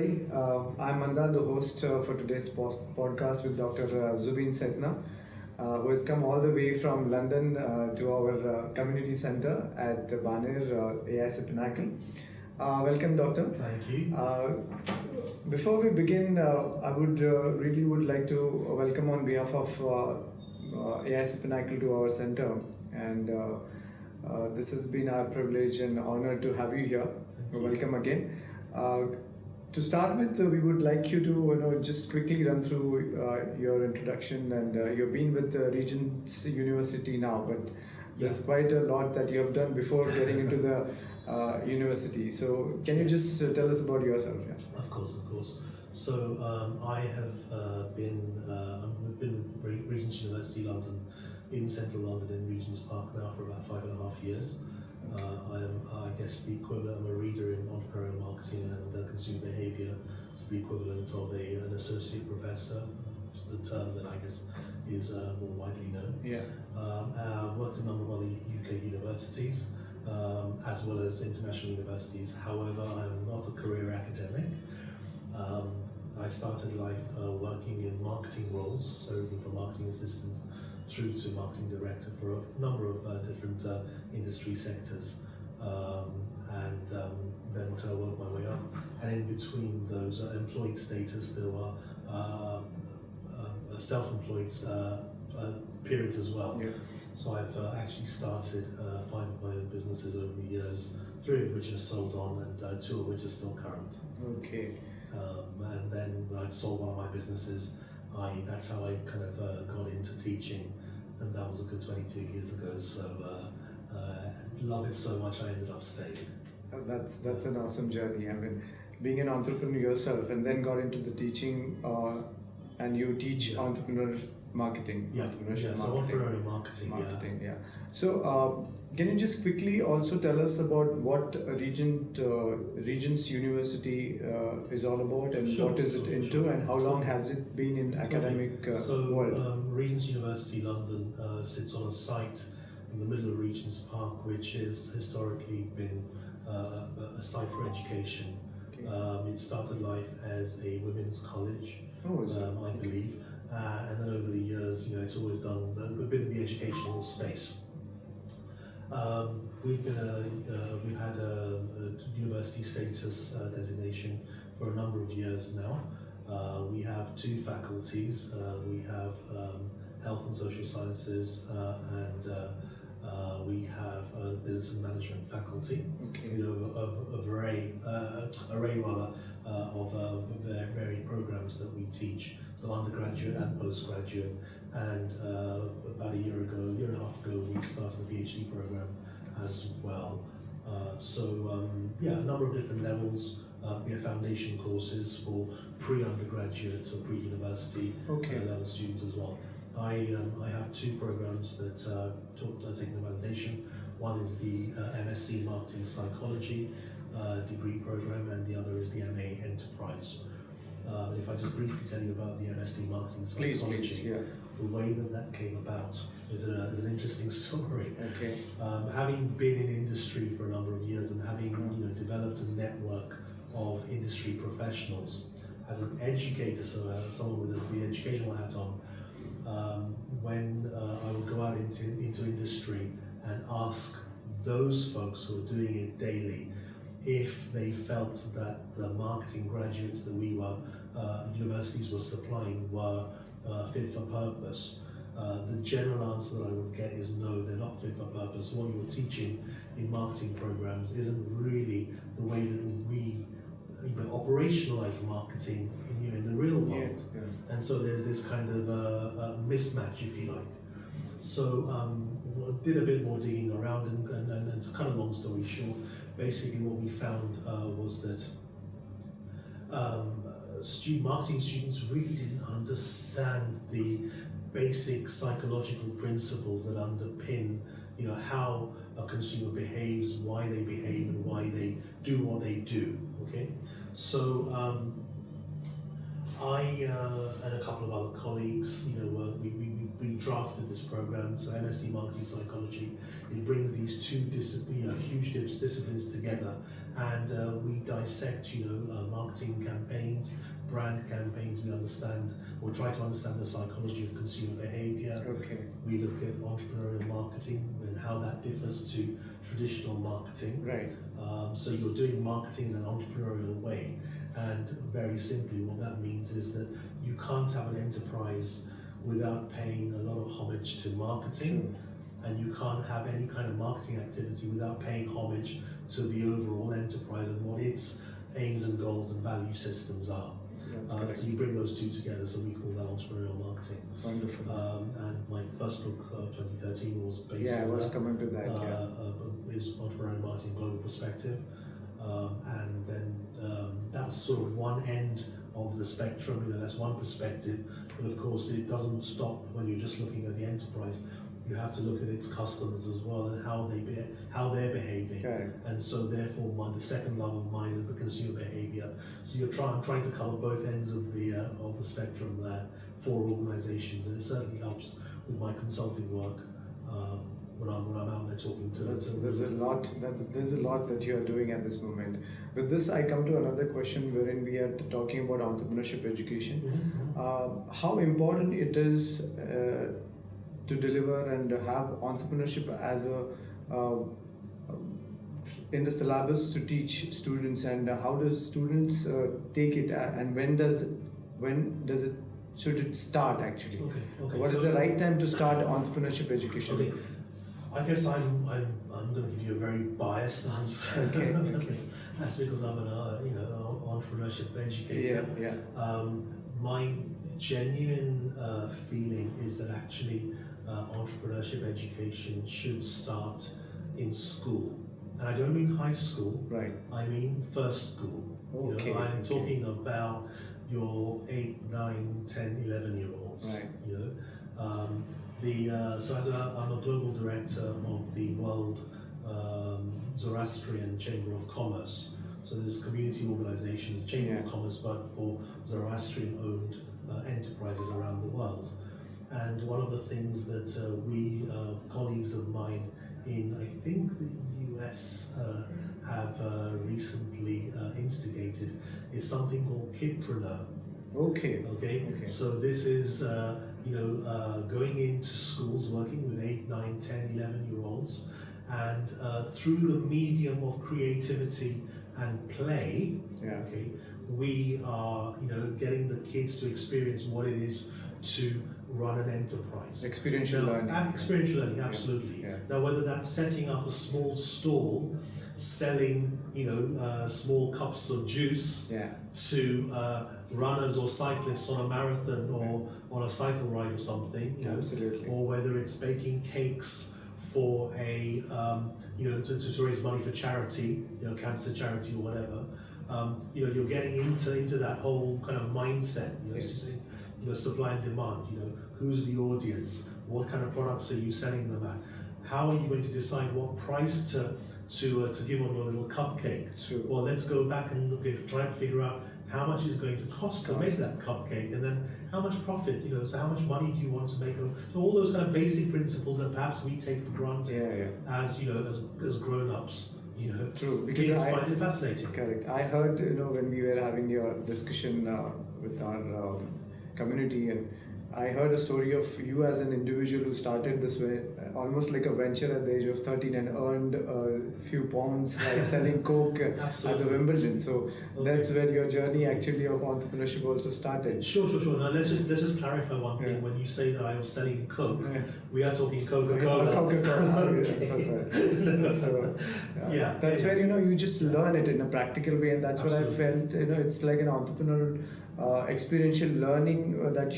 everybody. I'm Mandar, the host for today's podcast with Dr. Zubin Sethna, who has come all the way from London to our community center at Baner AIC-Pinnacle. Welcome, Doctor. Thank you. Before we begin, I would really would like to welcome on behalf of AIC-Pinnacle to our center, and this has been our privilege and honor to have you here. Welcome again. To start with, we would like you to just quickly run through your introduction, and you've been with Regents University now, but there's quite a lot that you have done before getting into the university. So can you just tell us about yourself? Yeah? Of course. So I have been with Regents University London in central London in Regent's Park now for about 5.5 years. I am, I guess, the equivalent. I'm a reader in entrepreneurial marketing and consumer behaviour. It's the equivalent of an associate professor, the term that I guess is more widely known. Yeah. I've worked in a number of other UK universities, as well as international universities. However, I'm not a career academic. I started life working in marketing roles, so everything from marketing assistant through to marketing director for a number of different industry sectors, and then kind of worked my way up. And in between those employed status, there were a self-employed period as well. Yeah. So I've actually started 5 of my own businesses over the years, 3 of which are sold on and 2 of which are still current. Okay. And then when I'd sold one of my businesses, that's how I kind of got into teaching, and that was a good 22 years ago. So love it so much I ended up staying. That's an awesome journey. I mean, being an entrepreneur yourself and then got into the teaching, and you teach entrepreneur marketing. Entrepreneurship so marketing. entrepreneurial marketing. Yeah. So can you just quickly also tell us about what Regents University is all about, and what is it into, and how long has it been in academic world? Regents University London sits on a site in the middle of Regent's Park, which has historically been a site for education. Okay. It started life as a women's college, I believe, and then over the years, it's always done. We've been in the educational space. We've had a university status designation for a number of years now. We have 2 faculties. We have health and social sciences, and we have a business and management faculty. Okay. So we have an array of varied programs that we teach, so undergraduate and postgraduate. And about a year and a half ago, we started a PhD program as well. A number of different levels. We have foundation courses for pre-undergraduate or pre-university level students as well. I have 2 programs that taking the validation. One is the MSc Marketing Psychology degree program, and the other is the MA Enterprise. If I just briefly tell you about the MSc Marketing Psychology, please, yeah. The way that came about is an interesting story. Okay. Having been in industry for a number of years and having developed a network of industry professionals, as an educator, so someone with the educational hat on, when I would go out into industry and ask those folks who are doing it daily if they felt that the marketing graduates that universities were supplying were fit for purpose, the general answer that I would get is no, they're not fit for purpose. What you're teaching in marketing programs isn't really the way that we operationalize marketing in the real world. Yeah. And so there's this kind of mismatch, if you like. So did a bit more digging around, and to cut a long story short, basically what we found was that marketing students really didn't understand the basic psychological principles that underpin how a consumer behaves, why they behave, and why they do what they do. Okay, so I and a couple of other colleagues, we we drafted this program, so MSc Marketing Psychology. It brings these two huge disciplines together, and we dissect, marketing campaigns, brand campaigns. We understand, or try to understand the psychology of consumer behavior. Okay. We look at entrepreneurial marketing and how that differs to traditional marketing. Right. So you're doing marketing in an entrepreneurial way, and very simply what that means is that you can't have an enterprise without paying a lot of homage to marketing, and you can't have any kind of marketing activity without paying homage to the overall enterprise and what its aims and goals and value systems are. So you bring those two together, so we call that entrepreneurial marketing. Wonderful. And my first book, 2013, was based on I was coming to that. Is Entrepreneurial Marketing Global Perspective. And then that was sort of one end of the spectrum, that's one perspective, but of course it doesn't stop when you're just looking at the enterprise. You have to look at its customers as well and how they're behaving. Okay. And so therefore the second love of mine is the consumer behavior. So I'm trying to cover both ends of the spectrum there for organizations, and it certainly helps with my consulting work when I'm out there talking to them. There's a lot that you are doing at this moment. With this, I come to another question wherein we are talking about entrepreneurship education. Mm-hmm. How important it is to deliver and have entrepreneurship as in the syllabus to teach students, and how does students take it, and when does it should it start actually? Okay. What is the right time to start entrepreneurship education? Okay. I guess I'm going to give you a very biased answer. Okay. That's because I'm an entrepreneurship educator. Yeah. My genuine feeling is that actually entrepreneurship education should start in school, and I don't mean high school. Right. I mean first school. Okay. I'm talking about your 8, 9, 10, 11-year-olds. Right. So I'm a global director of the World Zoroastrian Chamber of Commerce. So there's community organizations, Chamber of Commerce, but for Zoroastrian-owned enterprises around the world. And one of the things that we, colleagues of mine in, I think, the US have recently instigated is something called Kidpreneur. Okay. So this is going into schools, working with 8, 9, 10, 11-year-olds, and through the medium of creativity and play, we are getting the kids to experience what it is to run an enterprise. Experiential learning. Experiential learning, absolutely. Yeah. Now, whether that's setting up a small stall, selling small cups of juice to runners or cyclists on a marathon or on a cycle ride or something, absolutely. Or whether it's baking cakes for a to raise money for charity, cancer charity or whatever. You're getting into that whole kind of mindset. Supply and demand. Who's the audience? What kind of products are you selling them at? How are you going to decide what price to give on your little cupcake? Sure. Well, let's go back and try and figure out how much it's going to cost to make that cupcake, and then how much profit. So how much money do you want to make? So all those kind of basic principles that perhaps we take for granted as as grown-ups. True, because kids find it fascinating. Correct. I heard when we were having your discussion with our community, and I heard a story of you as an individual who started this way, almost like a venture at the age of 13 and earned a few pounds by selling Coke at the Wimbledon. So that's where your journey actually of entrepreneurship also started. Sure. Now let's just clarify one thing. When you say that I was selling Coke, we are talking Coca-Cola. Coca-Cola. So sorry. That's where you just learn it in a practical way, and that's what I felt. It's like an entrepreneurial experiential learning that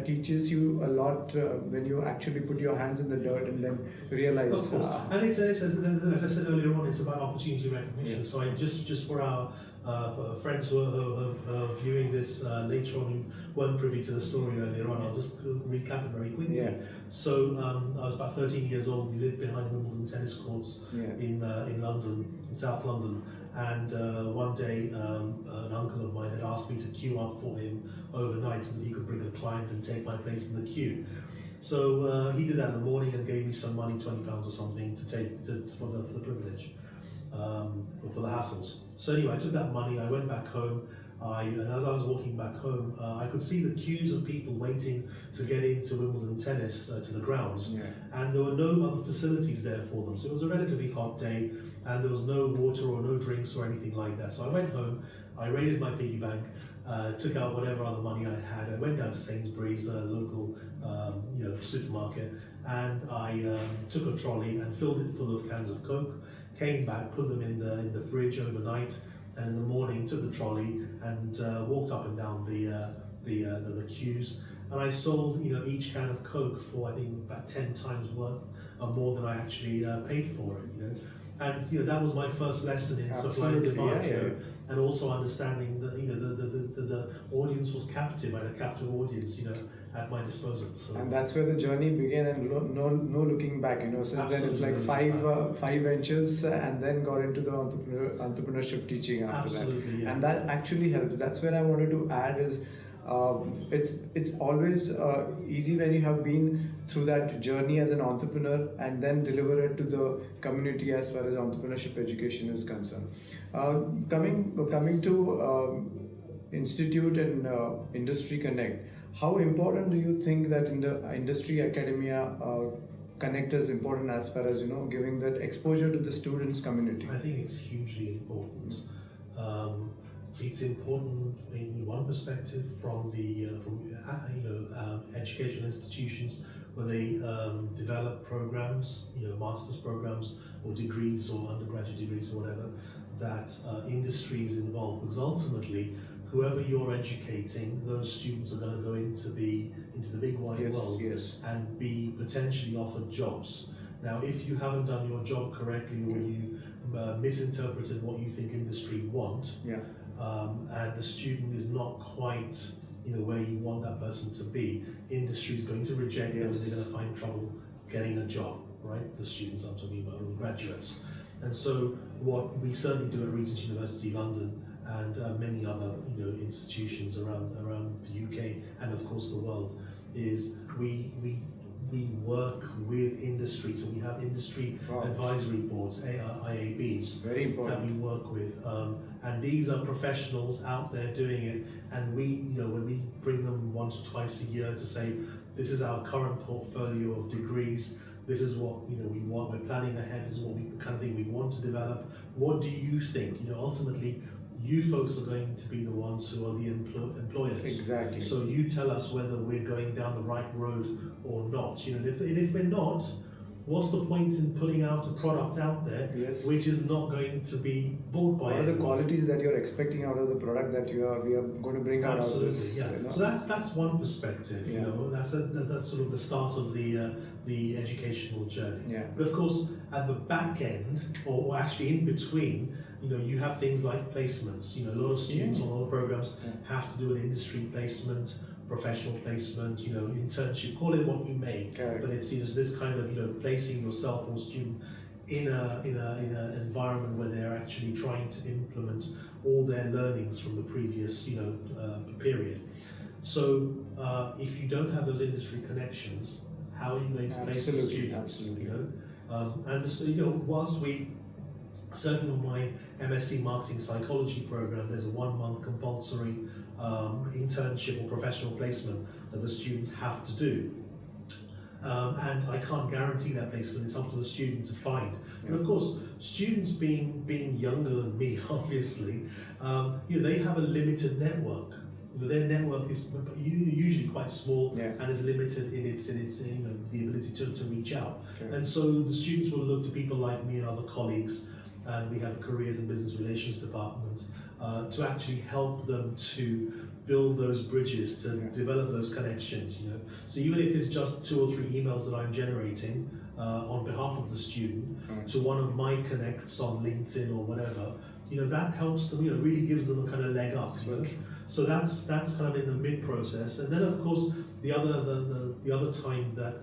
teaches you a lot when you actually put your hands in the dirt and then realize. Of course, and it's as I said earlier on, it's about opportunity recognition. So I just for our friends who are viewing this later on who weren't privy to the story earlier on, I'll just recap it very quickly. Yeah. So I was about 13 years old. We lived behind Wimbledon tennis courts in London, in South London. And one day, an uncle of mine had asked me to queue up for him overnight so that he could bring a client and take my place in the queue. So he did that in the morning and gave me some money, £20 or something, to take for the privilege, or for the hassles. So anyway, I took that money, I went back home, and as I was walking back home, I could see the queues of people waiting to get into Wimbledon tennis, to the grounds, and there were no other facilities there for them. So it was a relatively hot day, and there was no water or no drinks or anything like that. So I went home, I raided my piggy bank, took out whatever other money I had. I went down to Sainsbury's, a local supermarket, and I took a trolley and filled it full of cans of Coke, came back, put them in the fridge overnight, and in the morning took the trolley and walked up and down the queues, and I sold each can of Coke for I think about 10 times worth of more than I actually paid for it. And that was my first lesson in supply and demand, and also understanding that the audience was captive. I had a captive audience, at my disposal. So. And that's where the journey began, and no looking back. Since then it's like five ventures, and then got into the entrepreneurship teaching after Absolutely, that. And that actually helps. That's where I wanted to add is. It's always easy when you have been through that journey as an entrepreneur and then deliver it to the community as far as entrepreneurship education is concerned. Coming to Institute and Industry Connect, how important do you think that in the industry academia connect is important as far as giving that exposure to the students community? I think it's hugely important. It's important in one perspective from educational institutions where they develop programs, master's programs or degrees or undergraduate degrees or whatever, that industry is involved, because ultimately whoever you're educating, those students are going to go into the big wide world and be potentially offered jobs. Now, if you haven't done your job correctly, or you've misinterpreted what you think industry want, and the student is not quite where you want that person to be, industry is going to reject them, and they're going to find trouble getting a job, right? The students I'm talking about, or the graduates. And so what we certainly do at Regents University London and many other institutions around the UK and of course the world is we work with industry. So we have industry advisory boards, IABs, very important, that we work with, and these are professionals out there doing it. And we, when we bring them once or twice a year to say, this is our current portfolio of degrees, this is what we want, we're planning ahead, this is what the kind of thing we want to develop. What do you think? Ultimately, you folks are going to be the ones who are the employers. Exactly. So you tell us whether we're going down the right road or not. And if we're not, what's the point in putting out a product out there which is not going to be bought by everyone? What are the qualities that you're expecting out of the product that we are going to bring out of this? So that's one perspective. That's sort of the start of the educational journey. But of course, at the back end, or actually in between, you have things like placements. A lot of students on all programs have to do an industry placement, professional placement, internship, call it what you may. But it's this kind of placing yourself or student in an environment where they're actually trying to implement all their learnings from the previous period. So if you don't have those industry connections, how are you going to place the students? And whilst we certainly on my MSc Marketing Psychology program, there's a 1 month compulsory internship or professional placement that the students have to do. And I can't guarantee that placement, it's up to the student to find. But of course, students being younger than me, obviously, they have a limited network. Their network is usually quite small and is limited in its the ability to reach out. And so the students will look to people like me and other colleagues, and we have a careers and business relations department, to actually help them to build those bridges, to develop those connections. So even if it's just 2 or 3 emails that I'm generating on behalf of the student to one of my connects on LinkedIn or whatever, that helps them, really gives them a kind of leg up. So that's kind of in the mid process, and then of course the other time that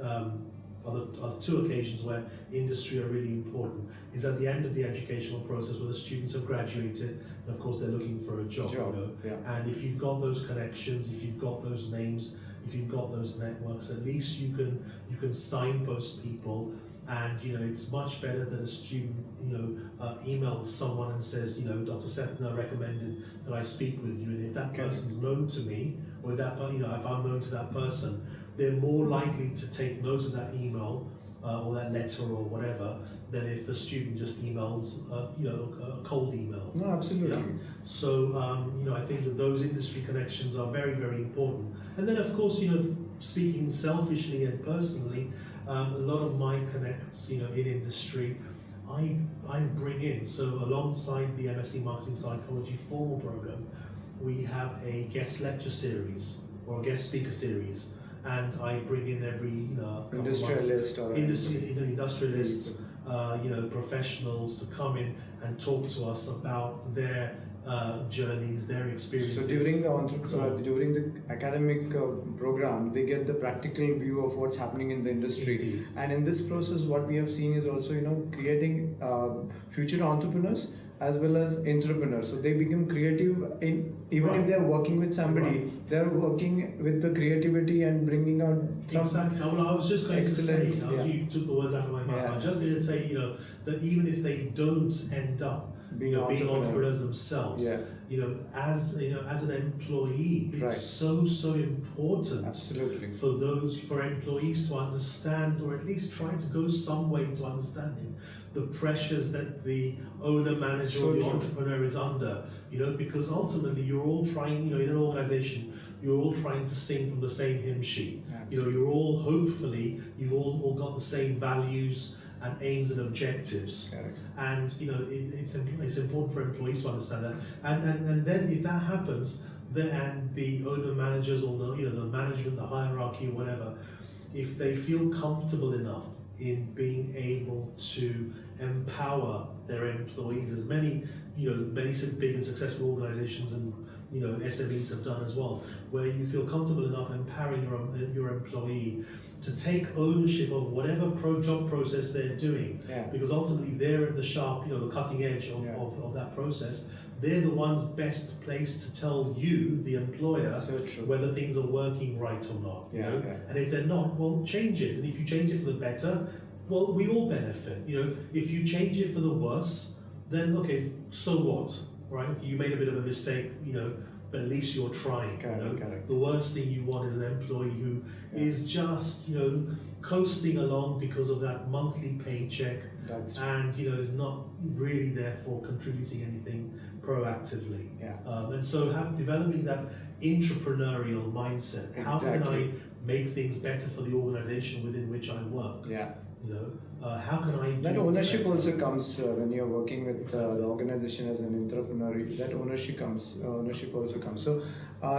other two occasions where industry are really important is at the end of the educational process where the students have graduated and of course they're looking for a job. And if you've got those connections, if you've got those names, if you've got those networks, at least you can signpost people. And it's much better that a student emails someone and says, Dr. Sethna recommended that I speak with you, and if that person's known to me, or if I'm known to that person, they're more likely to take note of that email or that letter or whatever than if the student just emails a cold email. No, absolutely. Yeah? So I think that those industry connections are very, very important. And then of course, speaking selfishly and personally, a lot of my connects, in industry, I bring in. So alongside the MSc Marketing Psychology formal program, we have a guest lecture series or a guest speaker series, and I bring in every industrialist or industrialists, professionals to come in and talk to us about their journeys, their experiences. So during the academic program, they get the practical view of what's happening in the industry. Indeed. And in this process, what we have seen is also creating future entrepreneurs as well as entrepreneurs. So they become creative if they are working with somebody, they are working with the creativity and bringing out some exactly. Well, I was just going to say, you took the words out of my mouth. I was just going to say, that even if they don't end up being entrepreneurs themselves, as an employee, it's so important for employees to understand, or at least try to go some way to understanding the pressures that the owner, manager, or the entrepreneur is under. Because ultimately you're all trying, in an organization, you're all trying to sing from the same hymn sheet. You're all, hopefully, you've all got the same values and aims and objectives. And it's important for employees to understand that. And then if that happens, and the owner, managers, or the management, the hierarchy, or whatever, if they feel comfortable enough in being able to empower their employees, as many big and successful organizations and SMEs have done as well, where you feel comfortable enough empowering your employee to take ownership of whatever job process they're doing, because ultimately they're at the sharp, the cutting edge of that process. They're the ones best placed to tell you, the employer, whether things are working right or not. And if they're not, well, change it. And if you change it for the better, well, we all benefit. If you change it for the worse, then okay, so what? Right? You made a bit of a mistake, but at least you're trying. The worst thing you want is an employee who is just, coasting along because of that monthly paycheck, and is not really therefore contributing anything proactively. And so developing that entrepreneurial mindset. How can I make things better for the organization within which I work? How can I do that ownership also comes when you're working with the organization as an entrepreneur. That ownership also comes. So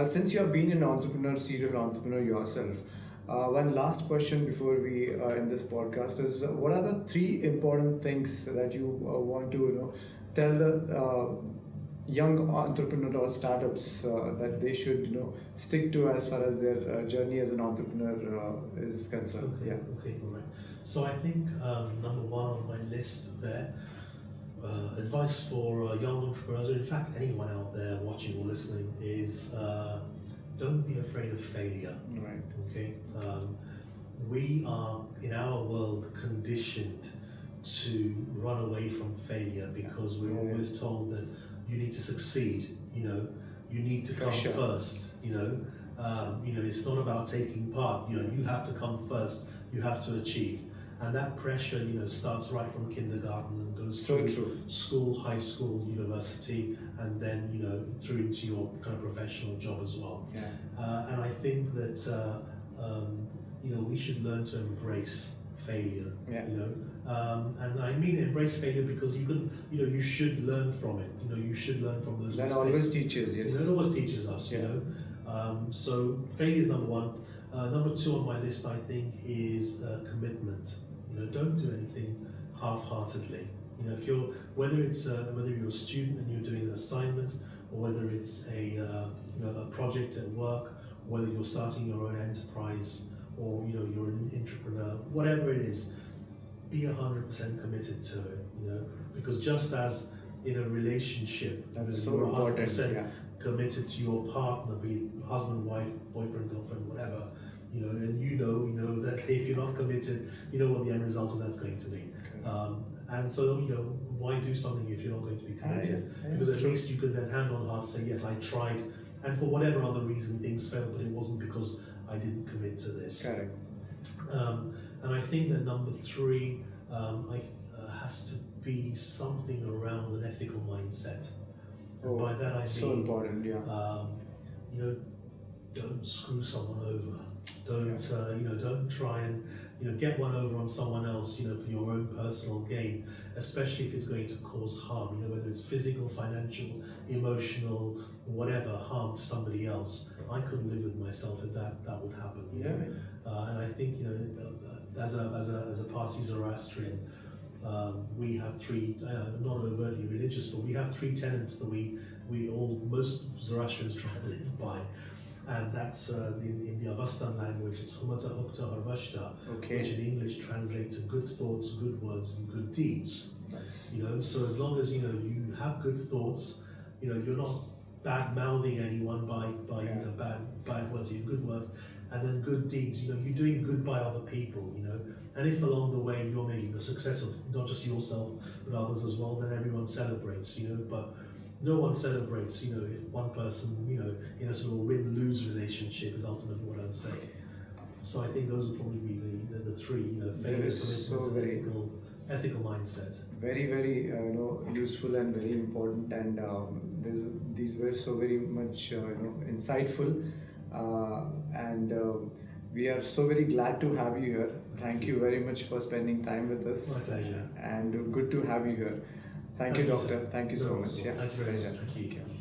since you have been an serial entrepreneur yourself, one last question before we end this podcast is, what are the 3 important things that you want to tell the young entrepreneur or startups that they should stick to as far as their journey as an entrepreneur is concerned? Okay, all right. So I think number 1 on my list there, advice for young entrepreneurs, or in fact anyone out there watching or listening, is don't be afraid of failure. Right. Okay. We are in our world conditioned to run away from failure because we're always told that you need to succeed. You need to come first. It's not about taking part. You have to come first. You have to achieve. And that pressure, starts right from kindergarten and goes through school, high school, university, and then, through into your kind of professional job as well. And I think that, we should learn to embrace failure. And I mean embrace failure because you should learn from it. You should learn from those mistakes. That always teaches, That always teaches us, So failure is number 1. Number 2 on my list, I think, is commitment. Don't do anything half-heartedly. You know, if you're whether you're a student and you're doing an assignment, or whether it's a project at work, whether you're starting your own enterprise, or you're an entrepreneur, whatever it is, be 100% committed to it. Because just as in a relationship, that's you're so important. 100% committed to your partner, be it husband, wife, boyfriend, girlfriend, whatever. And you know that if you're not committed, you know what the end result of that's going to be. Okay. And so, why do something if you're not going to be committed? Because at least you can then hand on heart say, yes, I tried, and for whatever other reason things failed, but it wasn't because I didn't commit to this. Correct. And I think that number 3 has to be something around an ethical mindset. And by that I mean, so important, yeah. Don't screw someone over. Don't try and get one over on someone else, for your own personal gain, especially if it's going to cause harm, whether it's physical, financial, emotional, whatever harm to somebody else. I couldn't live with myself if that would happen. And I think as a Parsi Zoroastrian, we have 3 not overtly religious, but we have 3 tenets that most Zoroastrians try to live by. And that's in the Avestan language, it's Humata Hukta Harvashta, which in English translates to good thoughts, good words, and good deeds. So as long as you have good thoughts, you're not bad mouthing anyone by bad words, good words, and then good deeds. You're doing good by other people. And if along the way you're making a success of not just yourself but others as well, then everyone celebrates. But no one celebrates, if one person, in a sort of win-lose relationship is ultimately what I'm saying. So I think those would probably be the 3, failure, commitment, and ethical mindset. Very, very, useful and very important, and these were so very much, insightful, and we are so very glad to have you here. Thank you very much for spending time with us. My pleasure. And good to have you here. Thank you, Doctor. Thank you so much. Thank you very much. Thank you.